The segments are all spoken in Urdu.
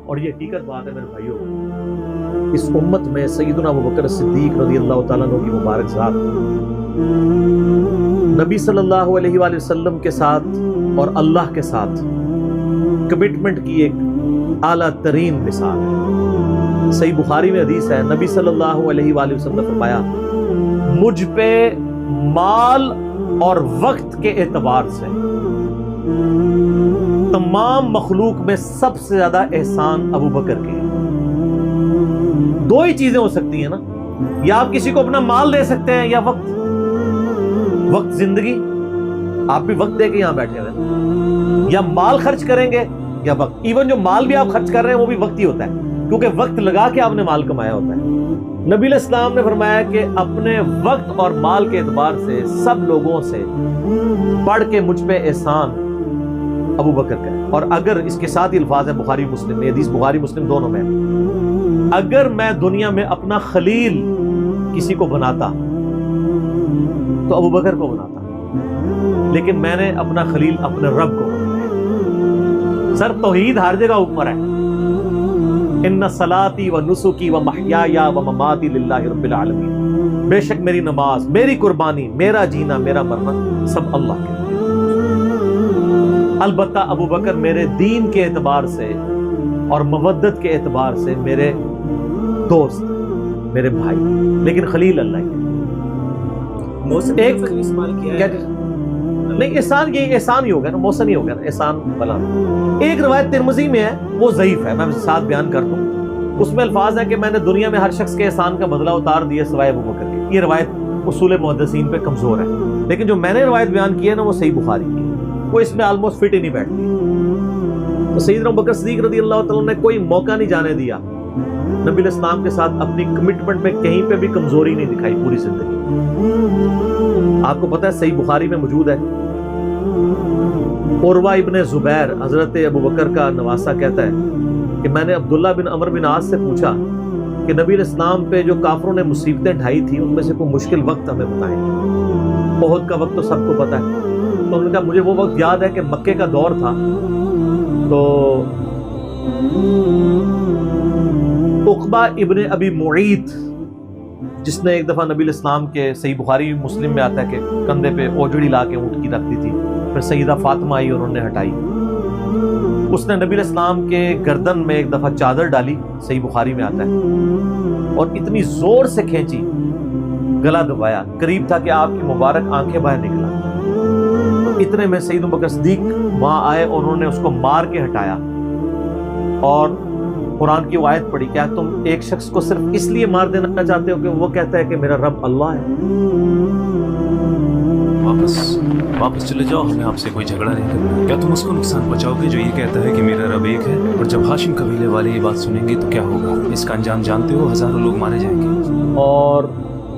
اور یہ حقیقت بات ہے میرے بھائیوں، اس امت میں سیدنا ابوبکر صدیق رضی اللہ تعالیٰ عنہ کی مبارک ذات نبی صلی اللہ علیہ وآلہ وسلم کے ساتھ اور اللہ کے ساتھ کمٹمنٹ کی ایک اعلیٰ ترین مثال ہے۔ صحیح بخاری میں حدیث ہے، نبی صلی اللہ علیہ وآلہ وسلم نے فرمایا مجھ پہ مال اور وقت کے اعتبار سے تمام مخلوق میں سب سے زیادہ احسان ابوبکر کے ہیں۔ دو ہی چیزیں ہو سکتی ہیں نا، یا آپ کسی کو اپنا مال دے سکتے ہیں یا وقت۔ وقت زندگی، آپ بھی وقت دے کے یہاں بیٹھے ہوئے ہیں، یا مال خرچ کریں گے یا وقت۔ ایون جو مال بھی آپ خرچ کر رہے ہیں وہ بھی وقت ہی ہوتا ہے، کیونکہ وقت لگا کے آپ نے مال کمایا ہوتا ہے۔ نبی علیہ السلام نے فرمایا کہ اپنے وقت اور مال کے اعتبار سے سب لوگوں سے بڑھ کے مجھ پہ احسان ابوبکر کا ہے۔ اور اگر اس کے ساتھ ہی الفاظ ہیں بخاری مسلم میں، حدیث بخاری مسلم دونوں میں، اگر میں دنیا میں اپنا خلیل کسی کو بناتا تو ابوبکر کو بناتا، لیکن میں نے اپنا خلیل اپنے رب کو بنایا۔ سر توحید ہر جگہ اوپر ہے، ان صلاتی و نسکی و محیای و مماتی للہ رب العالمین، بے شک میری نماز، میری قربانی، میرا جینا، میرا مرنا سب اللہ کے لیے۔ البتہ ابوبکر میرے دین کے اعتبار سے اور مودت کے اعتبار سے میرے دوست، میرے بھائی، لیکن خلیل اللہ کے۔ ایک نہیں، احسان یہ احسان ہی ہوگا نا، موسن ہی ہوگا نا، احسان بلا۔ ایک روایت ترمذی میں ہے، وہ ضعیف ہے، میں ساتھ بیان کر دوں۔ اس میں الفاظ ہے کہ میں نے دنیا میں ہر شخص کے احسان کا بدلہ اتار دیا سوائے ابوبکر کے۔ یہ روایت اصول محدثین پہ کمزور ہے، لیکن جو میں نے روایت بیان کی ہے نا وہ صحیح بخاری کی، وہ اس میں آلموسٹ فٹ ہی نہیں بیٹھتی۔ تو سیدنا ابوبکر صدیق رضی اللہ تعالیٰ نے کوئی موقع نہیں جانے دیا نبی علیہ السلام کے ساتھ اپنی کمٹمنٹ میں کہیں پہ بھی کمزوری نہیں دکھائی پوری زندگی۔ آپ کو پتہ ہے صحیح بخاری میں موجود ہے، عروہ ابن زبیر حضرت ابوبکر کا نواسہ کہتا ہے کہ میں نے عبداللہ بن عمر بن عاص سے پوچھا کہ نبی علیہ السلام پہ جو کافروں نے مصیبتیں ڈھائی تھیں ان میں سے کوئی مشکل وقت ہمیں بتائیں۔ احد کا وقت تو سب کو پتہ ہے، تو انہوں نے کہا مجھے وہ وقت یاد ہے کہ مکے کا دور تھا، تو عقبہ ابن ابی معیط، جس نے ایک دفعہ نبی علیہ السلام کے، صحیح بخاری مسلم میں آتا ہے کہ کندھے پہ اوجڑی لا کے اونٹ کی رکھ دی تھی، پھر سیدہ فاطمہ آئی اور انہوں نے ہٹائی۔ اس نے نبی علیہ السلام کے گردن میں ایک دفعہ چادر ڈالی، صحیح بخاری میں آتا ہے، اور اتنی زور سے کھینچی، گلا دبایا، قریب تھا کہ آپ کی مبارک آنکھیں باہر نکلا۔ اتنے میں سیدنا ابوبکر صدیق وہاں آئے اور انہوں نے اس کو مار کے ہٹایا، اور قرآن کی وہ آیت پڑھی، کیا تم ایک شخص کو صرف اس لیے مار دینا چاہتے ہو کہ وہ کہتا ہے کہ میرا رب اللہ ہے؟ واپس چلے جاؤ، ہمیں آپ سے کوئی جھگڑا نہیں کرنا۔ کیا تم اس کو نقصان پہنچاؤ گے جو یہ کہتا ہے کہ میرا رب ایک ہے؟ اور جب ہاشم قبیلے والے یہ بات سنیں گے تو کیا ہوگا؟ اس کا انجام جانتے ہو، ہزاروں لوگ مارے جائیں گے۔ اور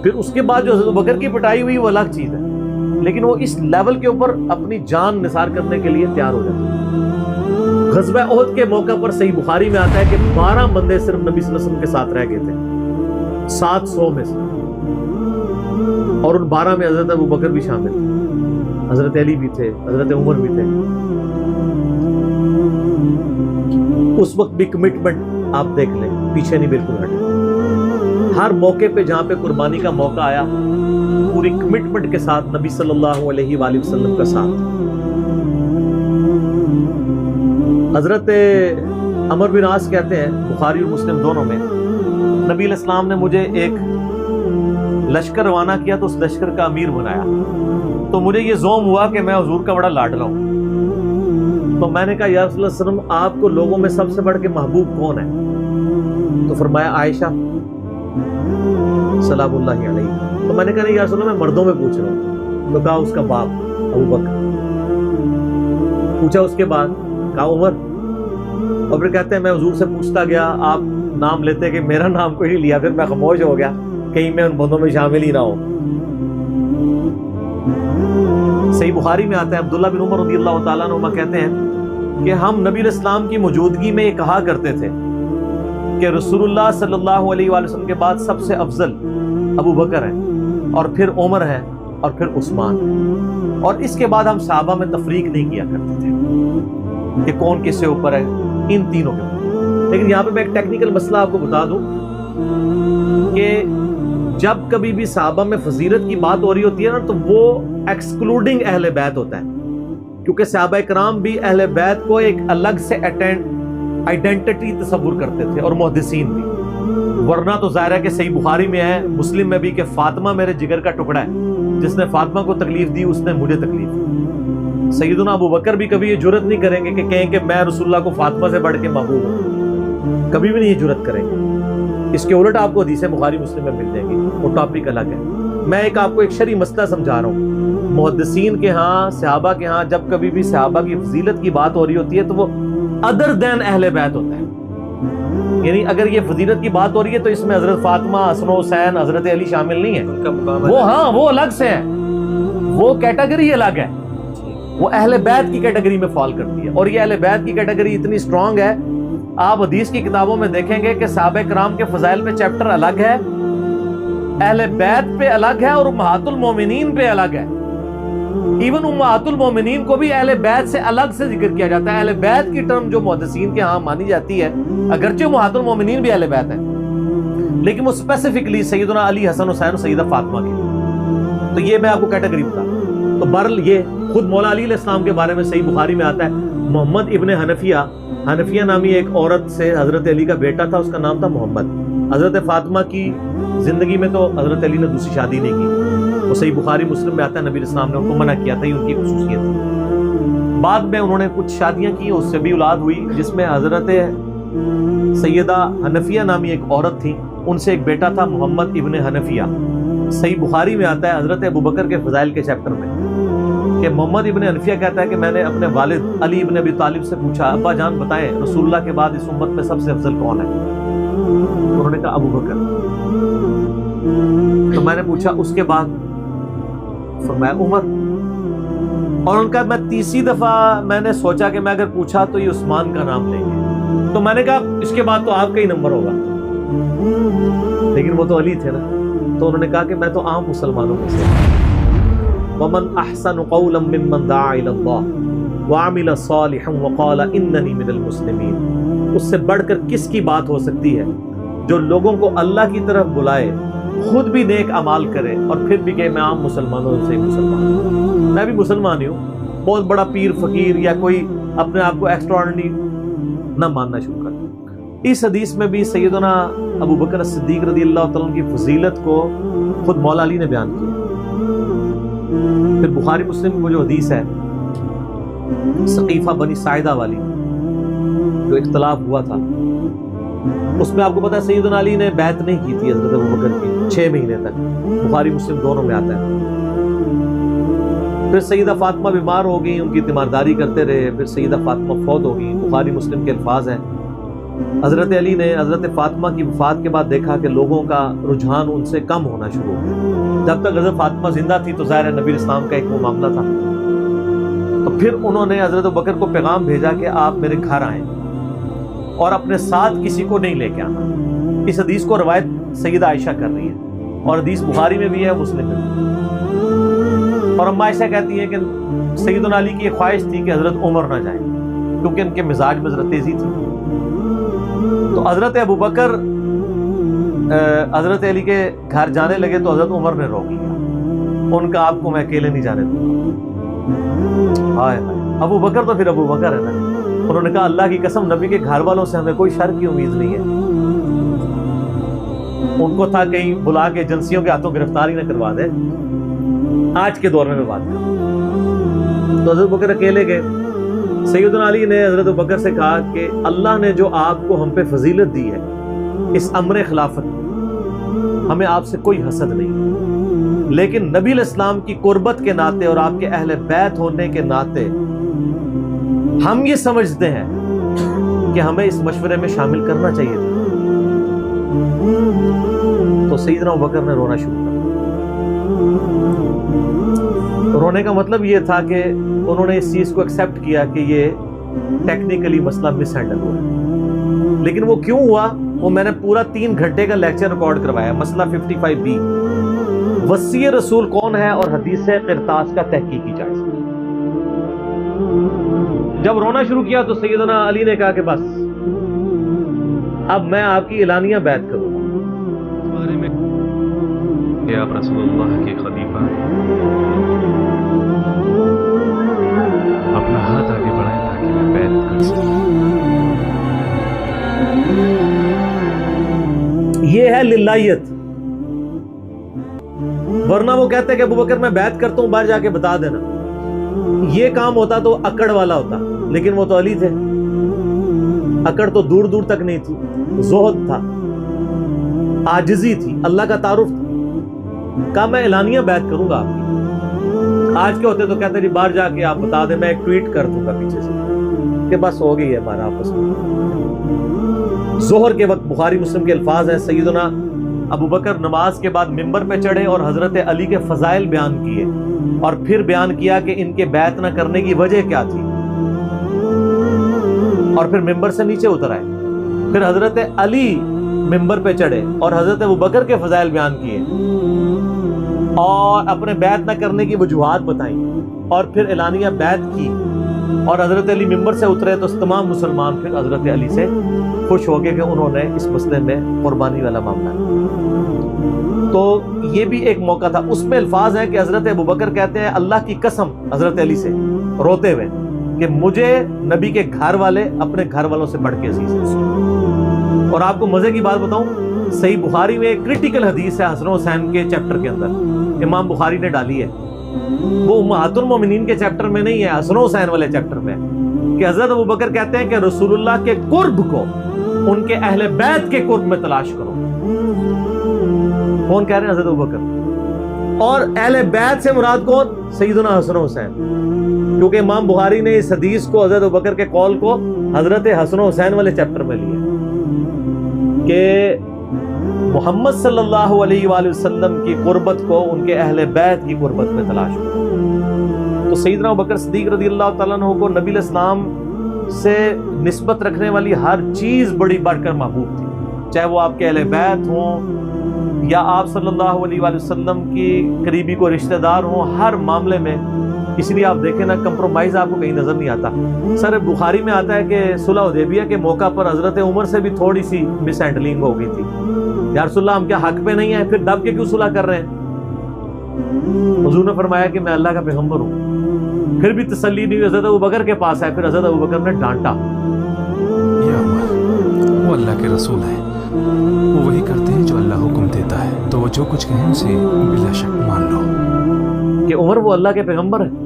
پھر اس کے بعد جو حضرت ابوبکر کی پٹائی ہوئی وہ الگ چیز ہے، لیکن وہ اس لیول کے اوپر اپنی جان نثار کرنے کے لیے تیار ہو جاتے ہیں۔ غزوہ احد کے موقع پر صحیح بخاری میں آتا ہے کہ 12 بندے صرف نبی صلی اللہ علیہ وسلم کے ساتھ رہ گئے تھے 700 میں سے، اور ان 12 میں حضرت ابوبکر بھی شامل تھے، حضرت علی بھی تھے، حضرت عمر بھی تھے۔ اس وقت بھی کمٹمنٹ آپ دیکھ لیں، پیچھے نہیں بالکل ہٹے۔ ہر موقع پہ جہاں پہ قربانی کا موقع آیا پوری کمٹمنٹ کے ساتھ نبی صلی اللہ علیہ وآلہ وسلم کا ساتھ۔ حضرت عمر بن عاص کہتے ہیں، بخاری اور مسلم دونوں میں، نبی علیہ السلام نے مجھے ایک لشکر روانہ کیا تو اس لشکر کا امیر بنایا، تو مجھے یہ زوم ہوا کہ میں حضور کا بڑا لاڈلا ہوں۔ تو میں نے کہا یا رسول اللہ صلی اللہ علیہ وسلم، آپ کو لوگوں میں سب سے بڑھ کے محبوب کون ہے؟ تو فرمایا عائشہ سلام اللہ علیہ۔ تو میں نے کہا نہیں یا رسول اللہ، میں مردوں میں پوچھ رہا ہوں۔ تو کہا اس کا باپ ابوبکر۔ پوچھا اس کے بعد، کہا عمر۔ اور پھر کہتے ہیں میں حضور سے پوچھتا گیا، آپ نام لیتے کہ میرا نام کوئی نہیں لیا، پھر میں خاموش ہو گیا کہیں میں ان بندوں میں شامل ہی نہ ہوں۔ صحیح بخاری میں آتا ہے، عبداللہ بن عمر رضی اللہ تعالیٰ عنہ کہتے ہیں کہ ہم نبی علیہ السلام کی موجودگی میں یہ کہا کرتے تھے کہ رسول اللہ صلی اللہ علیہ وآلہ وسلم کے بعد سب سے افضل ابوبکر ہے، اور پھر عمر ہے، اور پھر عثمان ہے، اور اس کے بعد ہم صحابہ میں تفریق نہیں کیا کرتے تھے کہ کون کس سے اوپر ہے، ان تینوں کے اوپر۔ لیکن یہاں پہ میں ایک ٹیکنیکل مسئلہ آپ کو بتا دوں کہ جب کبھی بھی صحابہ میں فضیلت کی بات ہو رہی ہوتی ہے نا، تو وہ ایکسکلوڈنگ اہل بیت ہوتا ہے، کیونکہ صحابہ کرام بھی اہل بیت کو ایک الگ سے آئیڈینٹی تصور کرتے تھے، اور محدثین بھی، ورنہ تو ظاہر ہے کہ صحیح بخاری میں ہے، مسلم میں بھی، کہ فاطمہ میرے جگر کا ٹکڑا ہے، جس نے فاطمہ کو تکلیف دی اس نے مجھے تکلیف دی۔ سیدنا ابو بکر بھی کبھی یہ جرت نہیں کریں گے کہ کہیں کہ میں رسول اللہ کو فاطمہ سے بڑھ کے محبوب ہوں، کبھی بھی نہیں یہ جرت کریں گے۔ اس کے الٹ آپ کو حدیثیں بخاری مسلم میں مل جائیں گی، وہ ٹاپک الگ ہے۔ میں آپ کو ایک شرعی مسئلہ سمجھا رہا ہوں، محدثین کے ہاں، صحابہ کے ہاں جب کبھی بھی صحابہ کی فضیلت کی بات ہو رہی ہوتی ہے تو وہ ادر دین اہل بیت ہوتا ہے، یعنی اگر یہ فضیلت کی بات ہو رہی ہے تو اس میں حضرت فاطمہ، حسن و حسین، حضرت علی شامل نہیں ہے، وہ ہاں وہ الگ سے ہیں، وہ کیٹیگری الگ ہے، وہ اہل بیت کی کیٹیگری میں فال کرتی ہے۔ اور یہ اہل بیت کی کیٹیگری اتنی سٹرونگ ہے، آپ حدیث کی کتابوں میں دیکھیں گے کہ صحابہ کرام کے فضائل میں چیپٹر الگ ہے، اہل بیت پہ الگ ہے، اور امہات المومنین پہ الگ ہے۔ ایون امہات المومنین کو بھی اہل بیت سے الگ سے ذکر کیا جاتا ہے۔ اہل بیت کی ٹرم جو محدثین کے ہاں مانی جاتی ہے، اگرچہ امہات المومنین بھی اہل بیت ہیں، لیکن وہ اسپیسیفکلی سیدنا علی، حسن حسین اور سیدہ فاطمہ کی۔ تو یہ میں آپ کو کیٹیگری بتا دوں۔ تو بہرحال یہ خود مولا علی علیہ السلام کے بارے میں صحیح بخاری میں آتا ہے، محمد ابن حنفیہ نامی ایک عورت سے حضرت علی کا بیٹا تھا، اس کا نام تھا محمد۔ حضرت فاطمہ کی زندگی میں تو حضرت علی نے دوسری شادی نہیں کی، وہ صحیح بخاری مسلم میں آتا ہے، نبی اسلام نے ان کو منع کیا تھا، یہ ان کی خصوصیت تھی۔ بعد میں انہوں نے کچھ شادیاں کی، اس سے بھی اولاد ہوئی، جس میں حضرت سیدہ حنفیہ نامی ایک عورت تھی، ان سے ایک بیٹا تھا محمد ابن حنفیہ۔ صحیح بخاری میں آتا ہے حضرت ابوبکر کے فضائل کے چیپٹر میں کہ محمد ابن حنفیہ کہتا ہے کہ میں نے اپنے والد علی ابن ابی طالب سے پوچھا، ابا جان بتائیں رسول اللہ کے بعد اس امت میں سب سے افضل کون ہے؟ انہوں نے کہا ابوبکر۔ تو میں نے پوچھا اس کے بعد؟ فرمایا عمر۔ اور ان کا میں تیسری دفعہ میں نے سوچا کہ میں اگر پوچھا تو یہ عثمان کا نام لیں گے، تو میں نے کہا اس کے بعد تو آپ کا ہی نمبر ہوگا، لیکن وہ تو علی تھے نا۔ تو انہوں نے کہا کہ میں تو عام مسلمانوں میں سے وَمَنْ أَحْسَنُ قَوْلًا مِّمَّنْ دَعَا إِلَى اللَّهِ وَعَمِلَ صَالِحًا وَقَالَ إِنَّنِي مِنَ الْمُسْلِمِينَ۔ اس سے بڑھ کر کس کی بات ہو سکتی ہے جو لوگوں کو اللہ کی طرف بلائے، خود بھی نیک اعمال کرے، اور پھر بھی کہ میں عام مسلمانوں سے مسلمان ہوں، میں بھی مسلمان ہی ہوں، بہت بڑا پیر فقیر یا کوئی اپنے آپ کو ایکسٹراڈنری نہ ماننا شروع کر۔ اس حدیث میں بھی سیدنا ابو بکر صدیق رضی اللہ تعالیٰ عنہ کی فضیلت کو خود مولا علی نے بیان کیا۔ پھر بخاری مسلم میں جو حدیث ہے سقیفہ بنی ساعدہ والی، جو اختلاف ہوا تھا، اس میں آپ کو پتا ہے سیدنا علی نے بیعت نہیں کی تھی حضرت ابوبکر کی 6 مہینے تک، بخاری مسلم دونوں میں آتا ہے۔ پھر سیدہ فاطمہ بیمار ہو گئی، ان کی تیمارداری کرتے رہے، پھر سیدہ فاطمہ فوت ہو گئی۔ بخاری مسلم کے الفاظ ہیں، حضرت علی نے حضرت فاطمہ کی وفات کے بعد دیکھا کہ لوگوں کا رجحان ان سے کم ہونا شروع ہو گیا۔ جب تک حضرت فاطمہ زندہ تھی تو ظاہر ہے نبی اسلام کا ایک وہ معاملہ تھا، تو پھر انہوں نے حضرت ابوبکر کو پیغام بھیجا کہ آپ میرے گھر آئیں اور اپنے ساتھ کسی کو نہیں لے کے آنا۔ اس حدیث کو روایت سیدہ عائشہ کر رہی ہے، اور حدیث بخاری میں بھی ہے، مسلم میں بھی۔ اور اما عائشہ کہتی ہیں کہ سیدنا علی کی ایک خواہش تھی کہ حضرت عمر نہ جائیں، کیونکہ ان کے مزاج میں ذرا تیزی تھی۔ تو حضرت ابوبکر حضرت علی کے گھر جانے لگے تو حضرت عمر نے روک لیا، ان کا آپ کو میں اکیلے نہیں جانے دوں گا۔ ہائے ہائے، ابو بکر تو پھر ابو بکر ہے نا۔ انہوں نے کہا اللہ کی قسم نبی کے گھر والوں سے ہمیں کوئی شر کی امید نہیں ہے، ان کو تھا کہیں بلا کے ایجنسیوں کے ہاتھوں گرفتاری نہ کروا دے۔ آج کے دور میں بات کروں تو حضرت بکر اکیلے گئے۔ سیدنا علی نے حضرت بکر سے کہا کہ اللہ نے جو آپ کو ہم پہ فضیلت دی ہے اس امر خلافت، ہمیں آپ سے کوئی حسد نہیں، لیکن نبی علیہ السلام کی قربت کے ناطے اور آپ کے اہل بیت ہونے کے ناطے ہم یہ سمجھتے ہیں کہ ہمیں اس مشورے میں شامل کرنا چاہیے تھا۔ تو سیدنا ابوبکر نے رونا شروع کر دیا۔ رونے کا مطلب یہ تھا کہ انہوں نے اس چیز کو ایکسیپٹ کیا کہ یہ ٹیکنیکلی مسئلہ مس ہینڈل ہوا ہے، لیکن وہ کیوں ہوا وہ میں نے پورا 3 گھنٹے کا لیکچر ریکارڈ کروایا۔ مسئلہ 55B، وصی رسول کون ہے اور حدیث قرطاس کا تحقیقی جائزہ۔ جب رونا شروع کیا تو سیدنا علی نے کہا کہ بس اب میں آپ کی اعلانیہ بیعت کروں گا. بارے میں کہ آپ رسول اللہ کے خلیفہ ہیں. اپنا ہاتھ آگے بڑھائیں تاکہ میں بیعت کر سکوں. یہ ہے للہیت. ورنہ وہ کہتے ہیں کہ ابو بکر میں بیعت کرتا ہوں، باہر جا کے بتا دینا. یہ کام ہوتا تو اکڑ والا ہوتا، لیکن وہ تو علی تھے. اکڑ تو دور دور تک نہیں تھی، زہد تھا، عاجزی تھی، اللہ کا تعارف تھا. کہا میں اعلانیہ بیعت کروں گا آپ کی. آج کے ہوتے تو کہتے جی باہر جا کے آپ بتا دیں، میں ایک ٹویٹ کر دوں گا پیچھے سے کہ بس ہو گئی ہے ہمارا آپس میں. ظہر کے وقت بخاری مسلم کے الفاظ ہیں، سیدنا ابو بکر نماز کے بعد ممبر پہ چڑھے اور حضرت علی کے فضائل بیان کیے، اور پھر بیان کیا کہ ان کے بیعت نہ کرنے کی وجہ کیا تھی، اور پھر ممبر سے نیچے اتر آئے. پھر حضرت علی ممبر پہ چڑھے اور حضرت ابو بکر کے فضائل بیان کیے اور اپنے بیعت نہ کرنے کی وجوہات بتائیں، اور پھر اعلانیہ بیعت کی، اور حضرت علی ممبر سے اترے تو تمام مسلمان پھر حضرت علی سے خوش ہو گئے کہ انہوں نے اس مسئلے میں قربانی والا معاملہ ہے. تو یہ بھی ایک موقع تھا. اس میں الفاظ ہیں کہ حضرت ابو بکر کہتے ہیں اللہ کی قسم حضرت علی سے روتے ہوئے کہ مجھے نبی کے گھر والے اپنے گھر والوں سے بڑھ کے عزیز ہیں. اور آپ کو مزے کی بات بتاؤں، صحیح بخاری میں ایک کریٹیکل حدیث ہے حسن و حسین کے چیپٹر کے اندر، امام بخاری نے ڈالی ہے. وہ امہات المومنین کے چیپٹر میں نہیں ہے، حسن و حسین والے چیپٹر میں، کہ حضرت ابو بکر کہتے ہیں کہ رسول اللہ کے قرب کو ان کے اہل بیت کے قرب میں تلاش کرو. کون کہہ رہے ہیں؟ حضرت ابو بکر. اور اہل بیت سے مراد کون؟ سیدنا حسن و حسین. کیونکہ امام بخاری نے اس حدیث کو، حضرت ابو بکر کے قول کو، حضرت حسن و حسین والے چیپٹر میں لیا کہ محمد صلی اللہ علیہ وآلہ وسلم کی قربت کو ان کے اہل بیت کی قربت میں تلاش کرو. تو سیدنا ابو بکر صدیق رضی اللہ تعالیٰ عنہ کو نبی علیہ السلام سے نسبت رکھنے والی ہر چیز بڑی بڑھ کر محبوب تھی، چاہے وہ آپ کے اہل بیت ہوں یا آپ صلی اللہ علیہ وآلہ وسلم کی قریبی کو رشتہ دار ہوں. ہر معاملے میں اس لیے آپ دیکھیں نا، کمپرومائز آپ کو کہیں نظر نہیں آتا. سر بخاری میں آتا ہے کہ صلح حدیبیہ کے موقع پر حضرت عمر سے بھی تھوڑی سی مس ہینڈلنگ ہو گئی تھی. یا رسول اللہ ہم کیا حق پہ نہیں ہیں، پھر دب کے کیوں صلح کر رہے ہیں؟ حضور نے فرمایا کہ میں اللہ کا پیغمبر ہوں. پھر بھی تسلی نہیں ہوئی، حضرت ابوبکر کے پاس آئے، پھر حضرت ابوبکر نے ڈانٹا. یا عمر، وہ اللہ کے رسول ہیں، وہ وہی کرتے ہیں جو اللہ حکم دیتا ہے، تو وہ جو کچھ کہیں اسے بلا شک مان لو. کہ عمر وہ اللہ کے پیغمبر ہیں.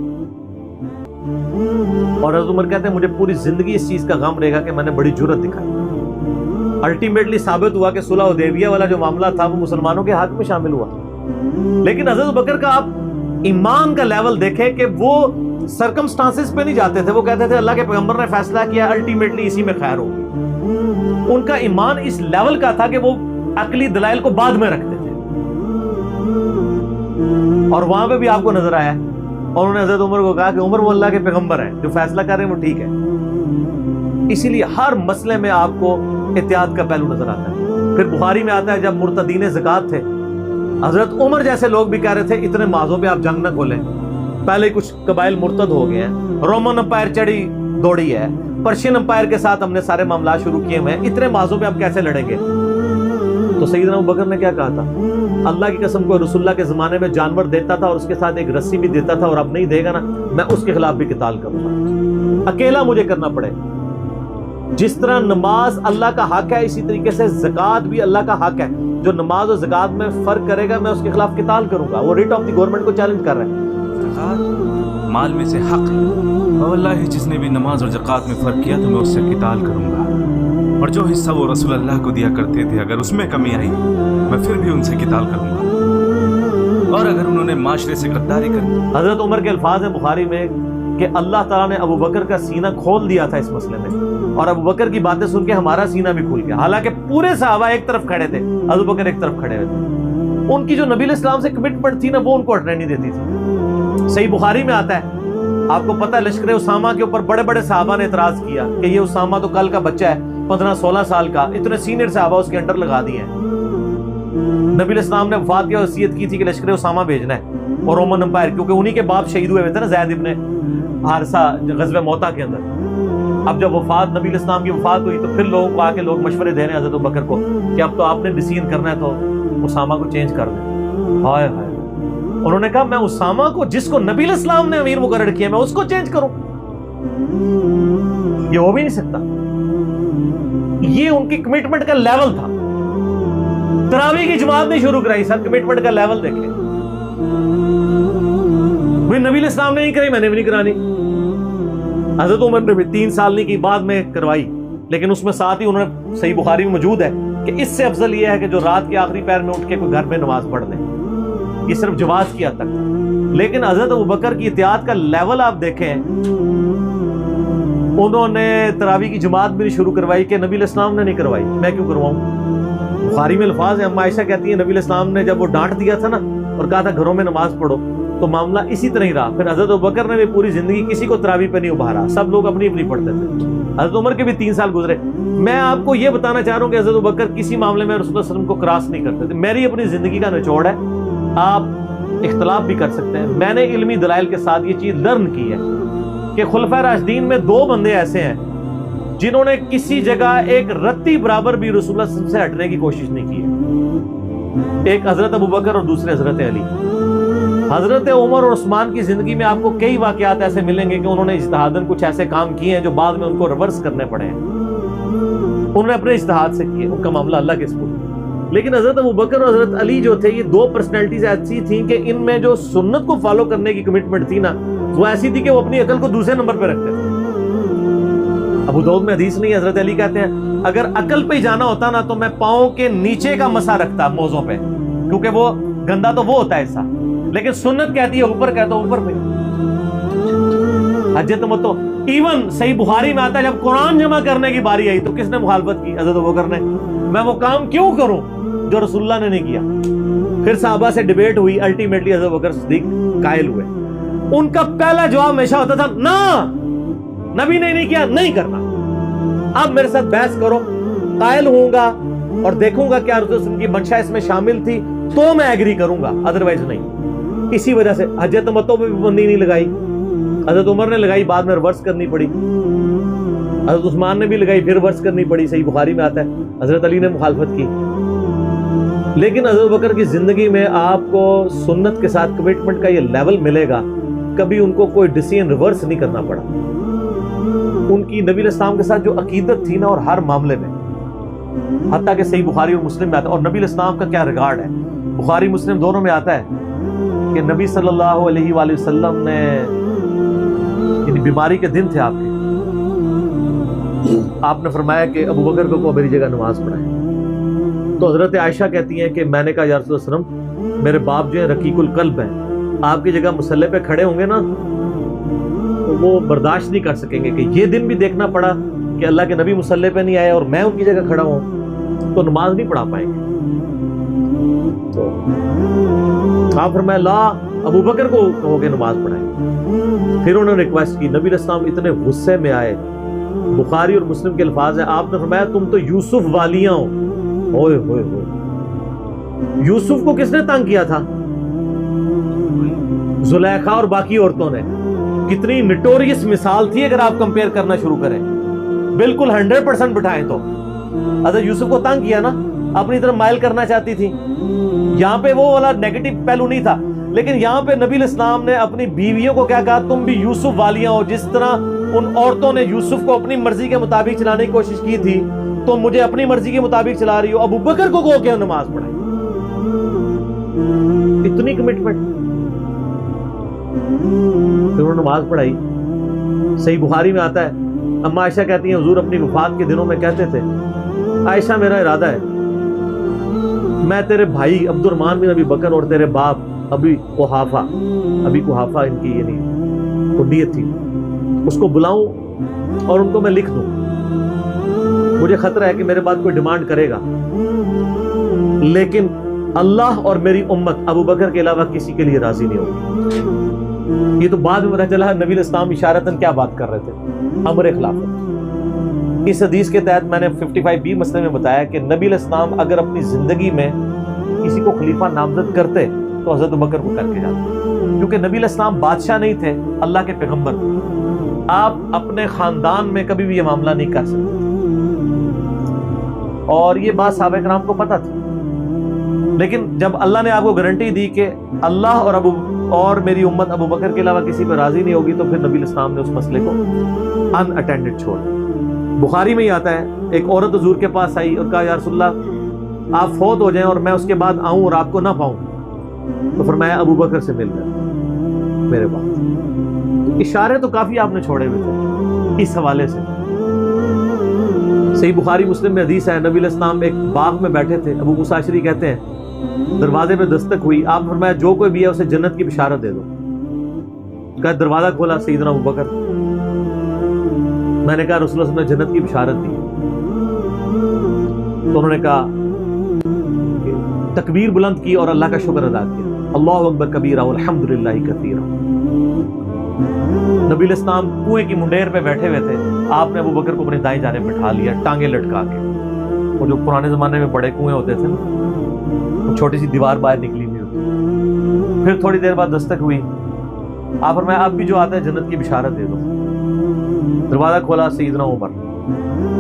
اور حضرت عمر کہتے ہیں مجھے پوری زندگی اس چیز کا غم رہے گا کہ میں نے بڑی جرأت دکھائی. الٹیمیٹلی ثابت ہوا کہ صلح حدیبیہ والا جو معاملہ تھا وہ مسلمانوں کے حق میں شامل ہوا. لیکن حضرت بکر کا آپ ایمان کا لیول دیکھیں کہ وہ سرکمسٹانسز پہ نہیں جاتے تھے. وہ کہتے تھے اللہ کے پیغمبر نے فیصلہ کیا، الٹیمیٹلی اسی میں خیر ہوگی. ان کا ایمان اس لیول کا تھا کہ وہ عقلی دلائل کو بعد میں رکھتے تھے. اور وہاں پہ بھی آپ کو نظر آیا، اور انہوں نے حضرت عمر کو کہا کہ عمر وہ اللہ کے پیغمبر ہیں، جو فیصلہ کر رہے ہیں وہ ٹھیک ہے. اسی لیے ہر مسئلے میں آپ کو احتیاط کا پہلو نظر آتا ہے. پھر بخاری میں آتا ہے جب مرتدین زکوٰۃ تھے، حضرت عمر جیسے لوگ بھی کہہ رہے تھے اتنے مازوں پہ آپ جنگ نہ کھولیں، پہلے کچھ قبائل مرتد ہو گئے ہیں، رومن امپائر چڑھی دوڑی ہے، پرشین امپائر کے ساتھ ہم نے سارے معاملات شروع کیے ہوئے ہیں، اتنے مازوں پہ آپ کیسے لڑیں گے؟ تو سیدنا ابو بکر نے کیا کہا تھا؟ اللہ کی قسم کو رسول اللہ کے زمانے میں جانور دیتا تھا اور اس کے ساتھ ایک رسی بھی دیتا تھا، اور اب نہیں دے گا نا میں اس کے خلاف بھی قتال کروں گا، اکیلا مجھے کرنا پڑے. جس طرح نماز اللہ کا حق ہے، اسی طریقے سے زکوٰۃ بھی اللہ کا حق ہے. جو نماز اور زکوٰۃ میں فرق کرے گا میں اس کے خلاف قتال کروں گا. وہ ریٹ آف دی گورنمنٹ کو چیلنج کر رہا ہے. زکوٰۃ مال میں سے حق ہے، اور اللہ جس نے بھی نماز اور زکوٰۃ میں فرق کیا تو میں اس سے قتال کروں گا. اور جو حصہ وہ رسول اللہ کو دیا کرتے تھے اگر اس میں کمی آئی میں پھر بھی ان سے قتال کروں گا. اور اگر انہوں نے معاشرے سے غداری کری. حضرت عمر کے الفاظ ہیں بخاری میں کہ اللہ تعالیٰ نے ابو بکر کا سینہ کھول دیا تھا اس مسئلے میں، اور ابو بکر کی باتیں سن کے ہمارا سینہ بھی کھل گیا. حالانکہ پورے صحابہ ایک طرف کھڑے تھے، ابو بکر ایک طرف کھڑے ہوئے تھے. ان کی جو نبی علیہ السلام سے کمٹمنٹ تھی نا وہ ان کو ہٹنے نہیں دیتی تھی. صحیح بخاری میں آتا ہے، آپ کو پتہ ہے لشکر اسامہ کے اوپر بڑے بڑے صحابہ نے اعتراض کیا کہ یہ اسامہ تو کل کا بچہ ہے، 15-16 سال کا، اتنے سینئر صحابہ اس کے انڈر لگا دیے ہیں. نبی علیہ السلام نے وفات کی وصیت کی تھی کہ لشکر اسامہ بھیجنا ہے، اور رومن امپائر کیونکہ انہی کے باپ شہید ہوئے تھے نا، زید ابن حارثہ غزوہ موتا کے اندر. اب جب وفات نبی علیہ السلام کی وفات ہوئی تو پھر لوگوں کو آ کے لوگ مشورے دے رہے ہیں حضرت ابوبکر کو کہ اب تو آپ نے ڈیسیژن کرنا ہے تو اسامہ کو چینج کر دیں. ہائے ہائے. انہوں نے کہا میں اسامہ کو جس کو نبی علیہ السلام نے امیر مقرر کیا میں اس کو چینج کروں؟ یہ ہو بھی نہیں سکتا. یہ ان کی کمٹمنٹ کا لیول تھا. تراویح کی جماعت نہیں شروع کرائی سر, کمٹمنٹ کا لیول دیکھیں. نبی علیہ السلام نے نہیں کرائی, میں نے بھی نہیں کرانی. حضرت عمر نے بھی 3 سال نہیں کی, بعد میں کروائی, لیکن اس میں ساتھ ہی انہوں نے, صحیح بخاری میں موجود ہے کہ اس سے افضل یہ ہے کہ جو رات کے آخری پہر میں اٹھ کے کوئی گھر میں نماز پڑھ لے. یہ صرف جواز کی حد تک. لیکن حضرت ابوبکر کی اطاعت کا لیول آپ دیکھیں, انہوں نے تراویح کی جماعت بھی نہیں شروع کروائی کہ نبی علیہ السلام نے نہیں کروائی, میں کیوں کرواؤں. بخاری میں الفاظ ہیں, اما عائشہ کہتی ہیں نبی علیہ السلام نے جب وہ ڈانٹ دیا تھا نا اور کہا تھا گھروں میں نماز پڑھو, تو معاملہ اسی طرح ہی رہا. پھر حضرت ابوبکر نے بھی پوری زندگی کسی کو تراویح پہ نہیں ابھارا, سب لوگ اپنی اپنی پڑھتے تھے. حضرت عمر کے بھی 3 سال گزرے. میں آپ کو یہ بتانا چاہ رہا ہوں کہ حضرت ابوبکر کسی معاملے میں رسول اللہ صلی اللہ علیہ وسلم کو کراس نہیں کرتے تھے. میری اپنی زندگی کا نچوڑ ہے, آپ اختلاف بھی کر سکتے ہیں. میں نے علمی دلائل کے ساتھ یہ چیز لرن کی ہے کہ خلفائے راشدین میں 2 بندے ایسے ہیں جنہوں نے کسی جگہ ایک رتی برابر بھی رسول اللہ صلی اللہ علیہ وسلم سے ہٹنے کی کوشش نہیں کی ہے. ایک حضرت ابوبکر اور دوسرے حضرت علی. حضرت عمر اور عثمان کی زندگی میں آپ کو کئی واقعات ایسے ملیں گے کہ انہوں نے اجتہاداً کچھ ایسے کام کیے ہیں جو بعد میں ان کو ریورس کرنے پڑے ہیں. انہوں نے اپنے اجتہاد سے کیے, ان کا معاملہ اللہ کے سپرد. لیکن حضرت ابوبکر اور حضرت علی جو تھے, یہ 2 پرسنالٹیز ایسی تھیں کہ ان میں جو سنت کو فالو کرنے کی کمٹمنٹ تھی نا, وہ ایسی تھی کہ وہ اپنی عقل کو دوسرے نمبر پہ رکھتے تھے. ابو داؤد میں حدیث نہیں, حضرت علی کہتے ہیں اگر عقل پہ ہی جانا ہوتا نا تو میں پاؤں کے نیچے کا مسا رکھتا موزوں پہ, کیونکہ وہ گندا تو وہ ہوتا ہے ایسا. لیکن سنت کہتی ہے اوپر, کہتا اوپر پہ. حج تمتع ایون صحیح بخاری میں آتا ہے جب قرآن جمع کرنے کی باری آئی تو کس نے مخالفت کی؟ حضرت ابوبکر نے. میں وہ کام کیوں کروں جو رسول اللہ نے نہیں کیا؟ پھر صحابہ سے ڈیبیٹ ہوئی, الٹیمیٹلی حضرت ابوبکر صدیق قائل ہوئے. ان کا پہلا جواب ہمیشہ ہوتا تھا نا, نبی نے نہیں کیا, نہیں کرنا. اب میرے ساتھ بحث کرو, قائل ہوں گا اور دیکھوں گا کیا رسول اللہ کی منشا اس میں شامل تھی تو میں ایگری کروں گا, ادروائز نہیں. اسی وجہ سے حج تمتع پہ بھی پابندی نہیں لگائی. حضرت عمر نے لگائی, بعد میں ریورس کرنی پڑی. حضرت عثمان نے بھی لگائی, پھر ریورس کرنی پڑی, صحیح بخاری میں آتا ہے. حضرت علی نے مخالفت کی. لیکن حضرت ابوبکر کی زندگی میں آپ کو سنت کے ساتھ کمٹمنٹ کا یہ لیول ملے گا, کبھی ان کو کوئی ڈیسیژن ریورس نہیں کرنا پڑا. ان کی نبی علیہ السلام کے ساتھ جو عقیدت تھی نا, اور ہر معاملے میں, حتیٰ کہ صحیح بخاری اور مسلم میں آتا ہے. اور نبی علیہ السلام کا کیا ریگارڈ ہے, بخاری مسلم دونوں میں آتا ہے کہ نبی صلی اللہ علیہ وآلہ وسلم نے, یعنی بیماری کے دن تھے آپ کے, آپ نے فرمایا کہ ابوبکر کو میری جگہ نماز پڑھائے. تو حضرت عائشہ کہتی ہیں کہ میں نے کہا یا رسول اللہ صلی اللہ علیہ وسلم, میرے باپ جو ہیں رقیق القلب ہیں, آپ کی جگہ مصلی پہ کھڑے ہوں گے نا تو وہ برداشت نہیں کر سکیں گے کہ یہ دن بھی دیکھنا پڑا کہ اللہ کے نبی مصلی پہ نہیں آئے اور میں ان کی جگہ کھڑا ہوں, تو نماز نہیں پڑھا پائیں گے. تو آپ فرمایا لا, ابوبکر کو کہو کہ نماز پڑھائیں. پھر انہوں نے ریکویسٹ کی, نبی علیہ السلام اتنے غصے میں آئے. بخاری اور مسلم کے الفاظ ہیں, آپ نے فرمایا تم تو یوسف والیاں ہو. اوئے ہوئے ہوئے, یوسف کو کس نے تنگ کیا تھا؟ زلیخا اور باقی عورتوں نے. کتنی نٹوریس مثال تھی اگر آپ کمپیئر کرنا شروع کریں, بالکل 100% بٹھائیں تو. حضرت یوسف کو تنگ کیا نا, اپنی طرف مائل کرنا چاہتی تھی. یہاں پہ وہ والا نیگیٹو پہلو نہیں تھا, لیکن یہاں پہ نبی علیہ السلام نے اپنی بیویوں کو کیا کہا, تم بھی یوسف والیاں ہو. جس طرح ان عورتوں نے یوسف کو اپنی مرضی کے مطابق چلانے کی کوشش کی تھی, تم مجھے اپنی مرضی کے مطابق چلا رہی ہو. ابوبکر کو کہو کہ نماز پڑھائیں. اتنی کمٹمنٹ. پھر انہوں نے نماز پڑھائی. صحیح بخاری میں آتا ہے, اما عائشہ کہتی ہیں حضور اپنی وفات کے دنوں میں کہتے تھے, عائشہ میرا ارادہ ہے میں تیرے بھائی عبد الرحمن بن ابی بکر اور تیرے باپ ابی قحافہ ان کی یعنی کنیت تھی, اس کو بلاؤں اور ان کو میں لکھ دوں. مجھے خطرہ ہے کہ میرے بعد کوئی ڈیمانڈ کرے گا, لیکن اللہ اور میری امت ابوبکر کے علاوہ کسی کے لیے راضی نہیں ہوگی. یہ تو بعد میں پتہ چلا نبی علیہ السلام اشارتاً کیا بات کر رہے تھے, امر خلافت. اس حدیث کے تحت میں نے 55B مسئلے میں بتایا کہ نبی علیہ السلام اگر اپنی زندگی میں کسی کو خلیفہ نامزد کرتے تو حضرت ابوبکر کو کر کے جاتے، کیونکہ نبی علیہ السلام بادشاہ نہیں تھے، اللہ کے پیغمبر تھے۔ آپ اپنے خاندان میں کبھی بھی یہ معاملہ نہیں کر سکتے، اور یہ بات صحابہ کرام کو پتہ تھی۔ لیکن جب اللہ نے آپ کو گارنٹی دی کہ اللہ اور میری امت ابو بکر کے علاوہ کسی پہ راضی نہیں ہوگی، تو پھر نبی علیہ السلام نے اس مسئلے کو ان اٹینڈڈ چھوڑ۔ بخاری میں ہی آتا ہے، ایک عورت حضور کے پاس آئی اور کہا یا رسول اللہ آپ فوت ہو جائیں اور میں اس کے بعد آؤں اور آپ کو نہ پاؤں، تو فرمایا ابو بکر سے مل گئے میرے بعد۔ اشارے تو کافی آپ نے چھوڑے ہوئے تھے اس حوالے سے۔ صحیح بخاری مسلم میں حدیث ہے، نبی علیہ السلام ایک باغ میں بیٹھے تھے، ابو موسیٰ اشعری کہتے ہیں دروازے پہ دستک ہوئی، آپ نے فرمایا جو کوئی بھی ہے اسے جنت کی بشارت دے دو۔ کہا دروازہ کھولا سیدنا ابو بکر، میں نے کہا رسول اللہ صلی اللہ علیہ وسلم نے جنت کی بشارت دی، تو انہوں نے کہا تکبیر بلند کی اور اللہ کا شکر ادا کیا، اللہ اکبر کبیرہ والحمدللہ کثیرہ۔ نبی علیہ السلام کنویں کی منڈیر پہ بیٹھے ہوئے تھے، آپ نے ابو بکر کو اپنی دائیں جانب بٹھا لیا ٹانگیں لٹکا کے، وہ جو پرانے زمانے میں بڑے کنویں ہوتے تھے نا، چھوٹی سی دیوار باہر نکلی ہوئی ہوتی۔ پھر تھوڑی دیر بعد دستک ہوئی، آپ فرمایا اب بھی جو آتا ہے جنت کی بشارت دے دو۔ دروازہ کھولا سیدنا عمر،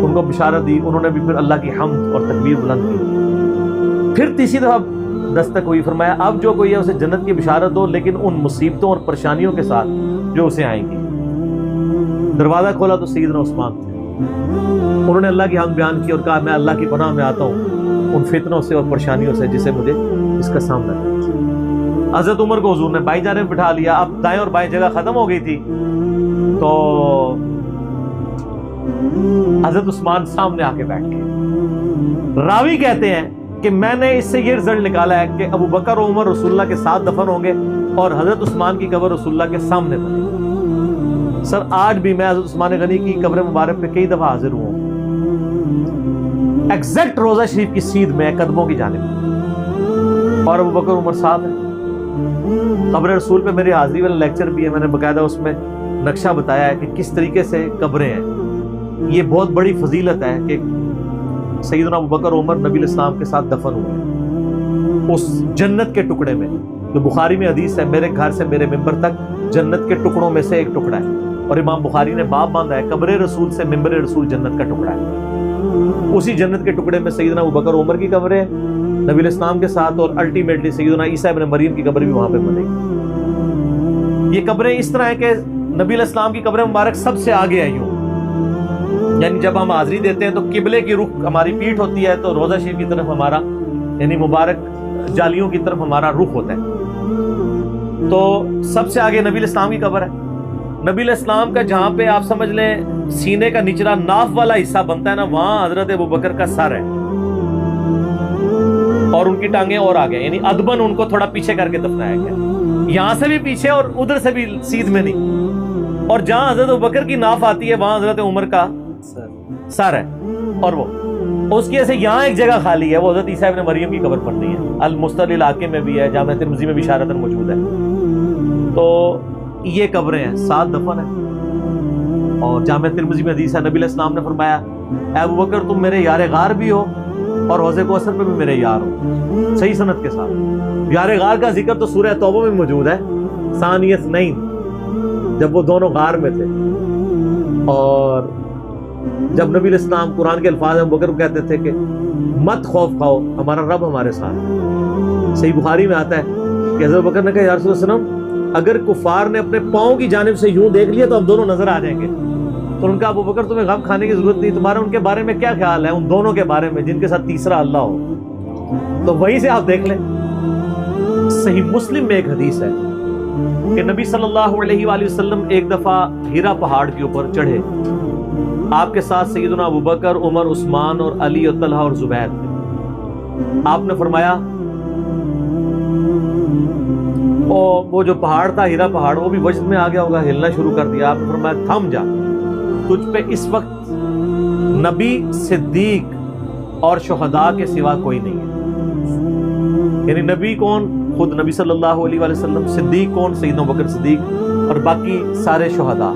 ان کو بشارت دی، انہوں نے بھی پھر اللہ کی حمد اور تکبیر بلند کی۔ پھر تیسری دفعہ دستک ہوئی، فرمایا اب جو کوئی ہے اسے جنت کی بشارت دو، لیکن ان مصیبتوں اور پریشانیوں کے ساتھ جو اسے آئیں گی۔ دروازہ کھولا تو سیدنا عثمان تھے، انہوں نے اللہ کی حمد بیان کی اور کہا میں اللہ کی پناہ میں آتا ہوں ان فتنوں سے اور پریشانیوں سے جسے مجھے اس کا سامنا کرنا۔ حضرت عمر کو حضور نے بائیں جانب بٹھا لیا، اب دائیں اور بائیں جگہ ختم ہو گئی تھی، تو حضرت عثمان سامنے آ کے بیٹھ گئے۔ راوی کہتے ہیں کہ میں نے اس سے یہ رزلٹ نکالا ہے کہ ابو بکر و عمر رسول اللہ کے ساتھ دفن ہوں گے اور حضرت عثمان کی قبر رسول اللہ کے سامنے بنے گی۔ سر آج بھی میں حضرت عثمان غنی کی قبر مبارک پہ کئی دفعہ حاضر ہوں، ایگزیکٹ روضہ شریف کی سیدھ میں قدموں کی جانب، اور ابو بکر عمر صاحب ہیں۔ قبر رسول پہ میری حاضری والا لیکچر بھی ہے، میں نے باقاعدہ اس میں نقشہ بتایا ہے کہ کس طریقے سے قبریں ہیں۔ یہ بہت بڑی فضیلت ہے کہ سیدنا ابو بکر عمر نبی علیہ السلام کے ساتھ دفن ہوئے اس جنت کے ٹکڑے میں، جو بخاری میں حدیث ہے میرے گھر سے میرے ممبر تک جنت کے ٹکڑوں میں سے ایک ٹکڑا ہے، اور امام بخاری نے باب باندھا ہے قبر رسول سے ممبر رسول جنت کا ٹکڑا ہے۔ اسی جنت کے ٹکڑے میں سیدنا ابو بکر عمر کی قبر ہے نبی علیہ السلام کے ساتھ، اور الٹیمیٹلی سیدنا عیسیٰ ابن مریم کی قبر بھی وہاں پہ بنے گی۔ یہ قبریں اس طرح ہیں کہ نبی علیہ السلام کی قبر مبارک سب سے آگے ہے، یوں یعنی جب ہم حاضری دیتے ہیں تو قبلے کی رخ ہماری پیٹھ ہوتی ہے، تو روضہ شریف کی طرف ہمارا یعنی مبارک جالیوں کی طرف ہمارا رخ ہوتا ہے، تو سب سے آگے نبی علیہ السلام کی قبر ہے۔ نبی علیہ السلام کا جہاں پہ آپ سمجھ لیں سینے کا نچلا ناف والا حصہ بنتا ہے نا، وہاں حضرت ابو بکر کا سر ہے اور ان کی ٹانگیں اور آگے، یعنی ادبن ان کو تھوڑا پیچھے کر کے دفنایا گیا، یہاں سے بھی پیچھے اور ادھر سے بھی سیدھ میں نہیں، اور جہاں حضرت ابو بکر کی ناف آتی ہے وہاں حضرت عمر کا سر ہے، اور وہ اس کی ایسے یہاں ایک جگہ خالی ہے، وہ حضرت عیسیٰ ابن مریم کی قبر پڑنی ہے، المستدل علاقے میں بھی ہے، جامع ترمذی میں بھی اشارتاً موجود ہے۔ تو یہ قبریں ہیں، 7 دفن ہیں، اور جامع ترمذی میں حدیث ہے نبی علیہ السلام نے فرمایا اے ابو بکر تم میرے یار غار بھی ہو اور حوض کوثر پہ بھی میرے یار ہو، صحیح سند کے ساتھ۔ یار غار کا ذکر تو سورہ توبہ میں موجود ہے، ثانی اثنین، جب وہ دونوں غار میں تھے، اور جب نبی علیہ السلام قرآن کے الفاظ ابو بکر کو کہتے تھے کہ مت خوف کھاؤ، ہمارا رب ہمارے ساتھ ہے۔ صحیح بخاری میں آتا ہے کہ حضرت بکر نے کہا یا رسول اللہ صلی اللہ علیہ وسلم اگر کفار نے اپنے پاؤں کی جانب سے یوں دیکھ لیا تو ہم دونوں نظر آ جائیں گے، تو ان کا ابو بکر تمہیں غم کھانے کی ضرورت نہیں، تمہارا ان کے بارے میں کیا خیال ہے، ان دونوں کے بارے میں جن کے ساتھ تیسرا اللہ ہو، تو وہیں سے آپ دیکھ لیں۔ صحیح مسلم میں ایک حدیث ہے کہ نبی صلی اللہ علیہ وآلہ وسلم ایک دفعہ ہیرا پہاڑ کے اوپر چڑھے، آپ کے ساتھ سیدنا ابو بکر، عمر، عثمان اور علی اور طلحہ اور زبیر تھے۔ آپ نے فرمایا وہ جو پہاڑ تھا ہیرا پہاڑ، وہ بھی وجد میں آ گیا ہوگا، ہلنا شروع کر دیا۔ آپ نے فرمایا تھم جا، تجھ پہ اس وقت نبی، صدیق اور شہداء کے سوا کوئی نہیں ہے۔ یعنی نبی کون؟ خود نبی صلی اللہ علیہ وآلہ وسلم، صدیق کون؟ سیدنا ابو بکر صدیق، اور باقی سارے شہداء،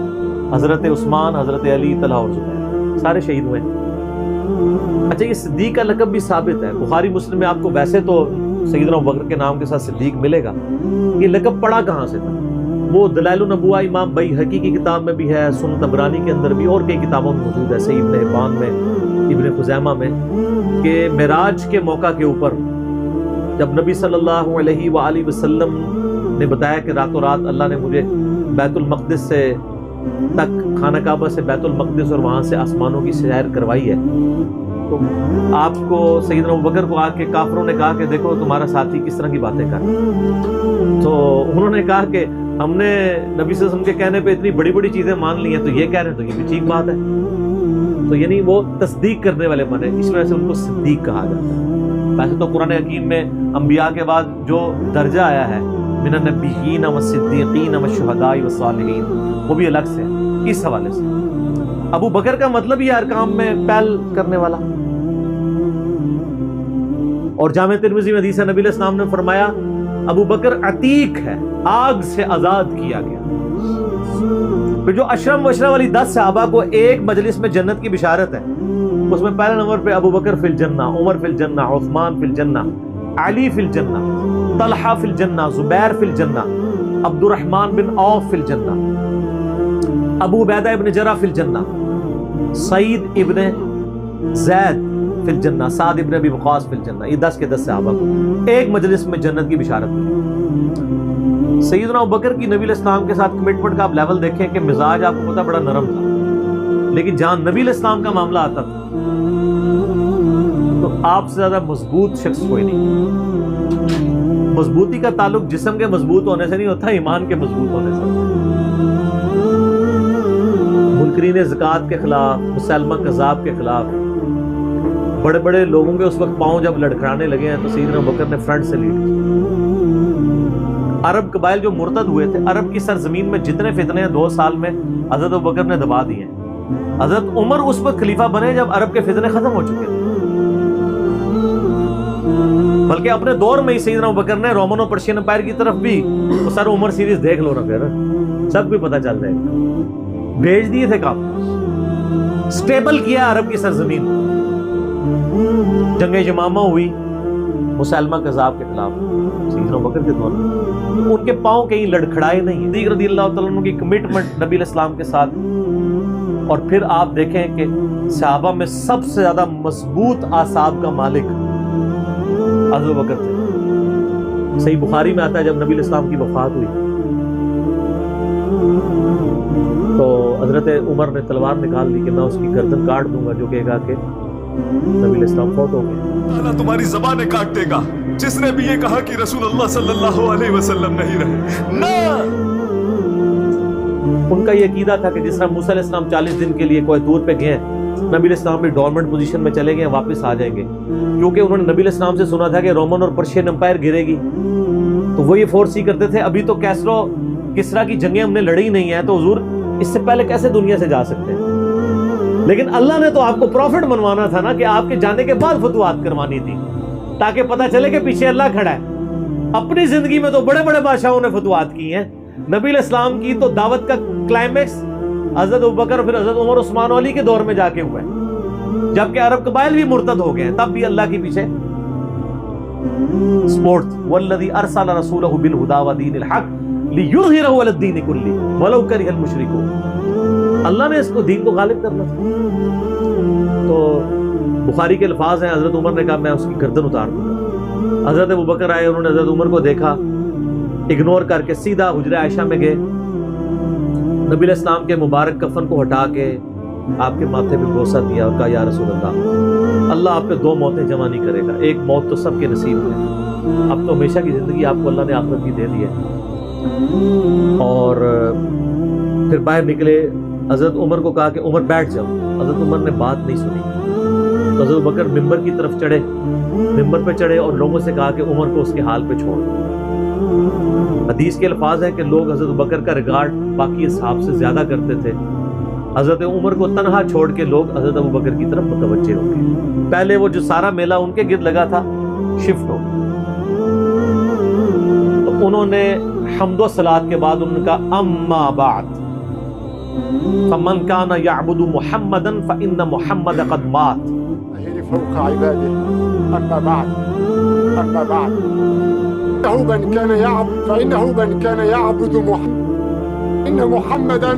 حضرت عثمان، حضرت علی، طلحہ اور زبیر، سارے شہید ہوئے۔ اچھا یہ صدیق کا لقب بھی ثابت ہے، بخاری مسلم میں آپ کو ویسے تو سیدنا ابوبکر کے نام کے ساتھ صدیق ملے گا، یہ لقب پڑا کہاں سے تھا؟ وہ دلائل النبوہ امام بیہقی کی کتاب میں بھی ہے، سنن طبرانی کے اندر بھی، اور کئی کتابوں میں موجود ہے، صحیح ابن حبان میں، ابن خزیمہ میں، کہ معراج کے موقع کے اوپر جب نبی صلی اللہ علیہ وآلہ وسلم نے بتایا کہ راتوں رات اللہ نے مجھے بیت المقدس سے تک، خانہ کعبہ سے بیت المقدس اور وہاں سے آسمانوں کی سیر کروائی ہے، تو آپ کو سیدنا ابوبکر کو آ کے کافروں نے کہا کہ دیکھو تمہارا ساتھی کس طرح کی باتیں کر رہا ہے، تو انہوں نے کہا کہ ہم نے نبی صلی اللہ علیہ وسلم کے کہنے پہ اتنی بڑی بڑی چیزیں مان لی ہیں، تو یہ کہہ رہے ہیں تو یہ بھی ٹھیک بات ہے، تو یعنی وہ تصدیق کرنے والے بنے، اس وجہ سے ان کو صدیق کہا جاتا ہے۔ ویسے تو قرآن حکیم میں انبیاء کے بعد جو درجہ آیا ہے من النبیین والصدیقین والشہداء والصالحین، وہ بھی الگ سے ہے اس حوالے سے۔ ابو بکر کا مطلب یہ ہر کام میں پہل کرنے والا، اور جامع ترمذی میں حدیث ہے نبی علیہ السلام نے فرمایا ابو بکر عتیق ہے، آگ سے آزاد کیا گیا۔ پھر جو اشرم وشرم والی 10 صحابہ کو ایک مجلس میں جنت کی بشارت ہے، اس میں پہلے نمبر پہ ابو بکر فی الجنہ، عمر فی الجنہ، عثمان فی الجنہ، علی فی الجنہ، طلحہ فی الجنہ، زبیر فی الجنہ، عبد الرحمن بن عوف فی الجنہ، ابو عبیدہ ابن جرح فی الجنہ، سعید ابن زید فی الجنہ، سعد ابن ابی وقاص فی الجنہ۔ یہ 10 کے 10 صحابہ کو ایک مجلس میں جنت کی بشارت ملی۔ سیدنا ابوبکر کی نبی علیہ السلام کے ساتھ کمٹمنٹ کا آپ لیول دیکھیں کہ مزاج آپ کو پتہ بڑا نرم تھا، لیکن جہاں نبی علیہ السلام کا معاملہ آتا تھا تو آپ سے زیادہ مضبوط شخص کوئی نہیں۔ مضبوطی کا تعلق جسم کے مضبوط ہونے سے نہیں ہوتا، ایمان کے مضبوط ہونے سے ہوتا۔ منکرین زکوٰۃ کے خلاف، مسلمہ کذاب کے خلاف بڑے بڑے لوگوں کے اس وقت پاؤں جب لڑکھڑانے لگے ہیں تو سیدنا ابوبکر نے فرنٹ سے لیڈ کی۔ عرب قبائل جو مرتد ہوئے تھے، عرب کی سرزمین میں جتنے فتنے ہیں 2 سال میں حضرت ابوبکر نے دبا دیے ہیں۔ حضرت عمر اس وقت خلیفہ بنے جب عرب کے فتنے ختم ہو چکے تھے، بلکہ اپنے دور میں ہی سیدنا ابوبکر نے رومن اور پرشین امپائر کی طرف بھی وہ سر عمر سیریز دیکھ لو نا، پھر سب کو پتہ چل جائے گا، بھیج دیے تھے کام، سٹیبل کیا عرب کی سرزمین۔ جنگ یمامہ ہوئی مسلمہ کذاب کے خلاف سیدنا ابوبکر کے دور میں، ان کے پاؤں کہیں لڑکھڑائے نہیں۔ صدیق رضی اللہ تعالیٰ عنہ کی کمٹمنٹ نبی علیہ السلام کے ساتھ، اور پھر آپ دیکھیں کہ صحابہ میں سب سے زیادہ مضبوط اعصاب کا مالک حضرت ابوبکر تھے۔ صحیح بخاری میں آتا ہے جب نبی علیہ السلام کی وفات ہوئی تو حضرت عمر نے تلوار نکال لی کہ میں اس کی گردن کاٹ دوں گا، جو کہے گا کہ نبی علیہ السلام فوت ہو گئے۔ اللہ تمہاری زبانیں کاٹ دے گا جس نے بھی یہ کہا کہ رسول اللہ صلی اللہ علیہ وسلم نہیں رہے۔ نہ، ان کا یہ عقیدہ تھا کہ جس طرح موسیٰ علیہ السلام 40 دن کے لیے کوہ طور پہ گئے، نبی علیہ السلام بھی ڈورمنٹ پوزیشن میں چلے گئے، واپس آ جائیں گے، کیونکہ انہوں نے نبی علیہ السلام سے سنا تھا کہ رومن اور پرشین امپائر گرے گی، تو وہ یہ فورس ہی کرتے تھے ابھی تو کیسرو کسرا کی جنگیں ہم نے لڑی نہیں ہیں، تو حضور اس سے پہلے کیسے دنیا سے جا سکتے ہیں؟ لیکن اللہ نے تو آپ کو پروفٹ بنوانا تھا نا، کہ آپ کے جانے کے بعد فتوحات کروانی تھی، تاکہ پتہ چلے کہ پیچھے اللہ کھڑا ہے۔ اپنی زندگی میں تو بڑے بڑے بادشاہوں نے فتوحات کی ہیں، نبی علیہ السلام کی تو دعوت کا کلائمیکس حضرت ابوبکر اور پھر حضرت عمر عثمان و علی کے دور میں جا کے ہوا ہے، جبکہ عرب قبائل بھی مرتد ہو گئے ہیں، تب بھی اللہ کے پیچھے سپورٹ تھی۔ والذی ارسل رسولہ بالہدی ودین الحق لیظہرہ علی الدین کلہ ولو کرہ المشرکون۔ اللہ نے اس کو دین کو غالب کرنا تھا۔ تو بخاری کے الفاظ ہیں، حضرت عمر نے کہا میں اس کی گردن اتار دوں گا۔ حضرت ابوبکر آئے، انہوں نے حضرت عمر کو دیکھا، اگنور کر کے سیدھا حجرہ عائشہ میں گئے، نبی علیہ السلام کے مبارک کفن کو ہٹا کے آپ کے ماتھے پہ بوسہ دیا اور کہا یا رسول اللہ، اللہ آپ پہ 2 موتیں جمع نہیں کرے گا، ایک موت تو سب کے نصیب ہے، اب تو ہمیشہ کی زندگی آپ کو اللہ نے آخرت کی دے دی ہے۔ اور پھر باہر نکلے، حضرت عمر کو کہا کہ عمر بیٹھ جاؤ، حضرت عمر نے بات نہیں سنی، تو حضرت بکر ممبر کی طرف چڑھے، ممبر پہ چڑھے اور لوگوں سے کہا کہ عمر کو اس کے حال پہ چھوڑ دو۔ حدیث کے الفاظ ہیں کہ لوگ حضرت بکر کا ریگارڈ باقی اصحاب سے زیادہ کرتے تھے، حضرت عمر کو تنہا چھوڑ کے لوگ حضرت ابوبکر کی طرف متوجہ ہو گئے۔ پہلے وہ جو سارا میلہ ان کے گرد لگا تھا شفٹ ہو گیا، تو انہوں نے حمد و صلات کے بعد ان کا اما بعد فمن کان یعبد محمدا فإن محمد قد مات فوق عباده أما بعد أما بعد فإنه من كان يعبد إن محمدا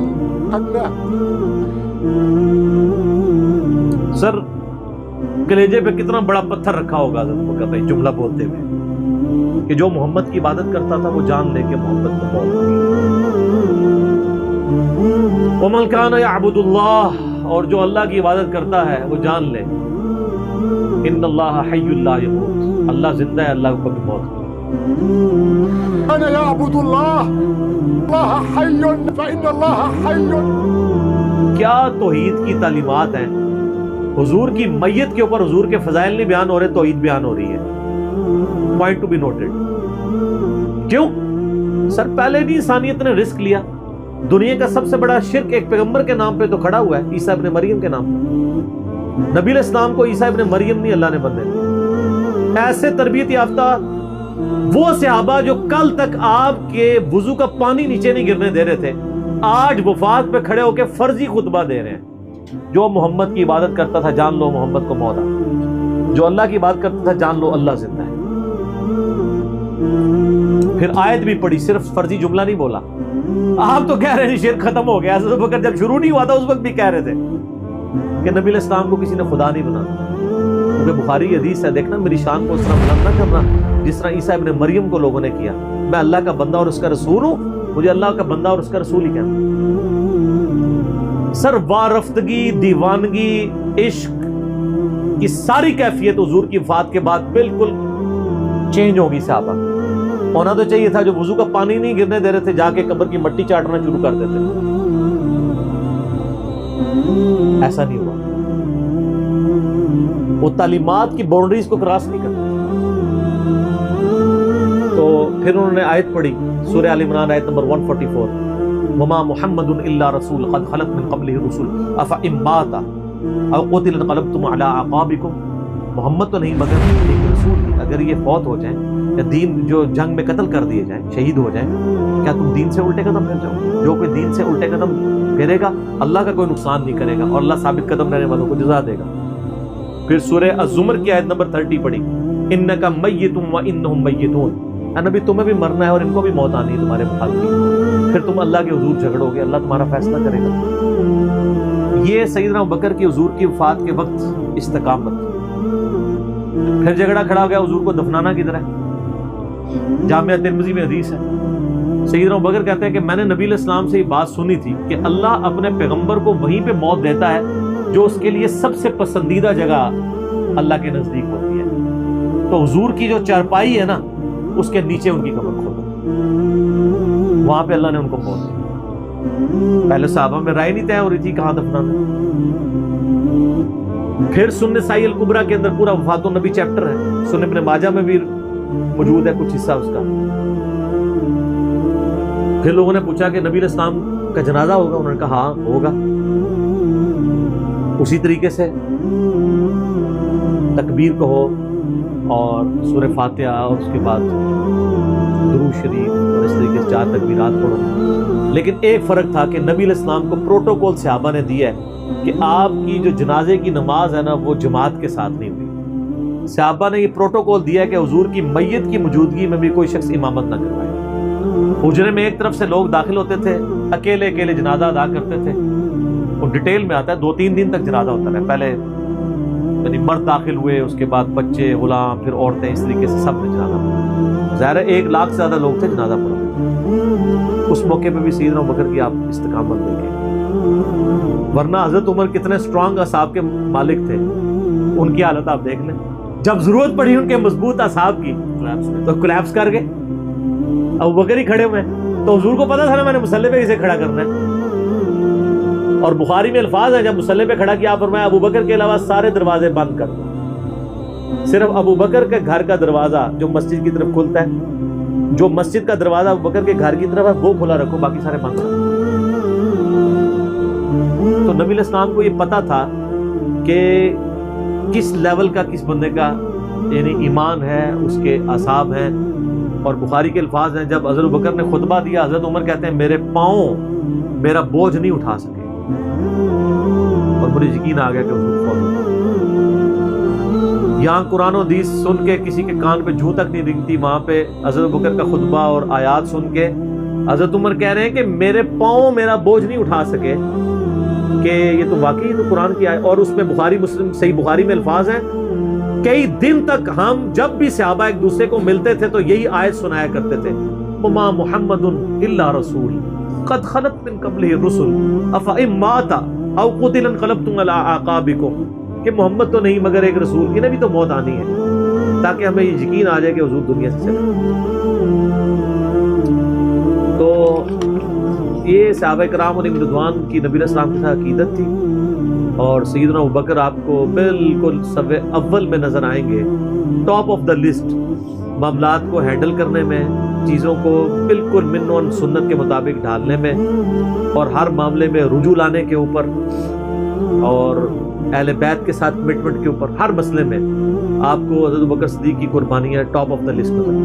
قد مات. سر کلیجے پہ کتنا بڑا پتھر رکھا ہوگا حضرت بکر نے جملہ بولتے ہوئے کہ جو محمد کی عبادت کرتا تھا وہ جان لے کہ محمد کو موت ہوگی. ومن کان یعبد اللہ، اور جو اللہ کی عبادت کرتا ہے وہ جان لے ان اللہ حی لا یموت، اللہ زندہ ہے، اللہ کو کبھی موت نہیں. أنا يعبد الله حي فإن الله حي. کیا توحید کی تعلیمات ہیں. حضور کی میت کے اوپر حضور کے فضائل نہیں بیان ہو رہے، توحید بیان ہو رہی ہے. Point to be noted. کیوں؟ سر پہلے بھی انسانیت نے رسک لیا. دنیا کا سب سے بڑا شرک ایک پیغمبر کے نام پہ تو کھڑا ہوا ہے، عیسیٰ ابن مریم کے نام پہ. نبی علیہ السلام کو عیسیٰ ابن مریم نہیں اللہ نے بننے دیا. ایسے تربیت یافتہ وہ صحابہ جو کل تک آپ کے وضو کا پانی نیچے نہیں گرنے دے رہے تھے، آج وفات پہ کھڑے ہو کے فرضی خطبہ دے رہے ہیں. جو محمد کی عبادت کرتا تھا جان لو محمد کو موت آ، جو اللہ کی عبادت کرتا تھا جان لو اللہ زندہ ہے. پھر آیت بھی پڑھی، صرف فرضی جملہ نہیں بولا. آپ تو کہہ رہے ہیں شرک ختم ہو گیا، حضرت بکر جب شروع نہیں ہوا تھا اس وقت بھی کہہ رہے تھے کہ نبی علیہ السلام کو کسی نے خدا نہیں بنا. کیونکہ بخاری حدیث ہے، دیکھنا میری شان کو اس طرح بلند نہ کرنا جس طرح عیسیٰ ابن مریم کو لوگوں نے کیا. میں اللہ کا بندہ اور اس کا رسول ہوں، مجھے اللہ کا بندہ اور اس کا رسول ہی کہنا. سر وارفتگی، دیوانگی، عشق کی ساری کیفیت حضور کی وفات کے بعد بالکل چینج ہوگی. صحابہ ہونا تو چاہیے تھا جو وضو کا پانی نہیں گرنے دے رہے تھے جا کے قبر کی مٹی چاٹنا شروع کر دیتے. ایسا نہیں ہوا. وہ تعلیمات کی باؤنڈریز کو کراس نہیں کرتے. تو پھر انہوں نے آیت پڑھی سورہ آل عمران آیت نمبر 144 وما محمد الا رسول قد خلت من قبله الرسل افئن مات او قتل انقلبتم على اعقابكم. محمد تو نہیں مگر ایک رسول ہی، اگر یہ فوت ہو جائیں یا دین جو جنگ میں قتل کر دیے جائیں، شہید ہو جائیں، کیا تم دین سے الٹے قدم پھر جاؤ؟ جو کوئی دین سے الٹے قدم پھیرے گا اللہ کا کوئی نقصان نہیں کرے گا اور اللہ ثابت قدم رہنے والوں کو جزا دے گا. پھر سورہ الزمر کی آیت نمبر 30 پڑھی انک میت و انہم میتون. اے نبی تمہیں بھی مرنا ہے اور ان کو بھی موت آنی ہے تمہارے مخالفین. پھر تم اللہ کے حضور جھگڑو گے، اللہ تمہارا فیصلہ کرے گا. یہ سیدنا ابوبکر کی حضور کی وفات کے وقت استقامت. پھر جھگڑا کھڑا ہو گیا حضور کو دفنانا کدھر ہے. جامعہ ترمذی میں حدیث ہے، سیدنا ابوبکر کہتے ہیں کہ میں نے نبی علیہ السلام سے یہ بات سنی تھی کہ اللہ اپنے پیغمبر کو وہیں پہ موت دیتا ہے جو اس کے لیے سب سے پسندیدہ جگہ اللہ کے نزدیک ہوتی ہے. تو حضور کی جو چارپائی ہے نا اس کے نیچے ان کی قبر کھودا، وہاں پہ اللہ نے ان کو موت دی. پہلے صحابہ میں رائے نہیں طے ہو رہی تھی کہاں دفنانا. پھر سنن نسائی الکبریٰ کے اندر پورا وفات النبی چیپٹر ہے، سنن ابن ماجہ میں بھی موجود ہے کچھ حصہ اس کا. پھر لوگوں نے پوچھا کہ نبی علیہ السلام کا جنازہ ہوگا؟ انہوں نے کہا ہاں ہوگا. اسی طریقے سے تکبیر کہو اور سورہ فاتحہ اور اس کے بعد درود شریف اور اس طریقے سے 4 تکبیرات پڑھو. لیکن ایک فرق تھا کہ نبی علیہ السلام کو پروٹوکول صحابہ نے دیا ہے کہ آپ کی جو جنازے کی نماز ہے نا وہ جماعت کے ساتھ نہیں ہوئی. صحابہ نے یہ پروٹوکول دیا ہے کہ حضور کی میت کی موجودگی میں بھی کوئی شخص امامت نہ کروائے. حجرے میں ایک طرف سے لوگ داخل ہوتے تھے، اکیلے اکیلے جنازہ ادا کرتے تھے. وہ ڈیٹیل میں آتا ہے، 2-3 دن تک جنازہ ہوتا ہے. پہلے یعنی مرد داخل ہوئے، اس کے بعد بچے، غلام، پھر عورتیں، اس طریقے سے سب نے جنازہ پڑھا. ظاہر ہے 1 لاکھ سے زیادہ لوگ تھے جنازہ پڑھا. اس موقع پہ بھی سیدنا ابوبکر کی آپ استقامت دیکھیں. ورنہ حضرت عمر کتنے سٹرانگ اصحاب کے مالک تھے، ان کی حالت آپ دیکھ لیں. جب ضرورت پڑی ان کے مضبوط اصحاب کی تو کولیپس کر گئے. ابوبکر ہی کھڑے ہوئے تو حضور کو پتا تھا نا میں نے مصلی پہ اسے کھڑا کرنا ہے. اور بخاری میں الفاظ ہیں جب مصلی پہ کھڑا کیا فرمایا ابوبکر کے علاوہ سارے دروازے بند کر دو، صرف ابوبکر کے گھر کا دروازہ جو مسجد کی طرف کھلتا ہے، جو مسجد کا دروازہ ابوبکر کے گھر کی طرف ہے وہ کھلا رکھو، باقی سارے بند رکھو. تو نبی علیہ السلام کو یہ پتا تھا کہ کس لیول کا کس بندے کا یعنی ایمان ہے، اس کے اعصاب ہیں. اور بخاری کے الفاظ ہیں جب حضرت ابوبکر نے خطبہ دیا، حضرت عمر کہتے ہیں میرے پاؤں میرا بوجھ نہیں اٹھا سکے اور مجھے یقین آ گیا کہ حضور فوت ہو گئے. یہاں قرآن و حدیث سن کے کسی کے کان پہ جوں تک نہیں رنگتی، وہاں پہ حضرت ابوبکر کا خطبہ اور آیات سن کے حضرت عمر کہہ رہے ہیں کہ میرے پاؤں میرا بوجھ نہیں اٹھا سکے کہ یہ تو واقعی تو قرآن کی آیت، اور اس میں بخاری مسلم صحیح بخاری میں الفاظ ہیں کئی دن تک ہم جب بھی صحابہ ایک دوسرے کو ملتے تھے تو یہی آیت سنایا کرتے تھے، وما محمد الا رسول قد خلت من قبلہ الرسل افئن مات او قتل انقلبتم علی اعقابکم، کہ محمد تو نہیں مگر ایک رسول، انہیں بھی تو موت آنی ہے، تاکہ ہمیں یہ یقین آ جائے کہ حضور دنیا سے چلے۔ تو یہ صحابہ کرام علیہم رضوان کی نبی علیہ السلام کے ساتھ عقیدت تھی، اور سیدنا ابوبکر آپ کو بالکل سب اول میں نظر آئیں گے، ٹاپ آف دا لسٹ، معاملات کو ہینڈل کرنے میں، چیزوں کو بالکل من و سنت کے مطابق ڈھالنے میں، اور ہر معاملے میں رجوع لانے کے اوپر، اور اہل بیت کے ساتھ کمٹمنٹ کے اوپر، ہر مسئلے میں آپ کو حضرت ابوبکر صدیق کی قربانیاں ٹاپ آف دا لسٹ نظر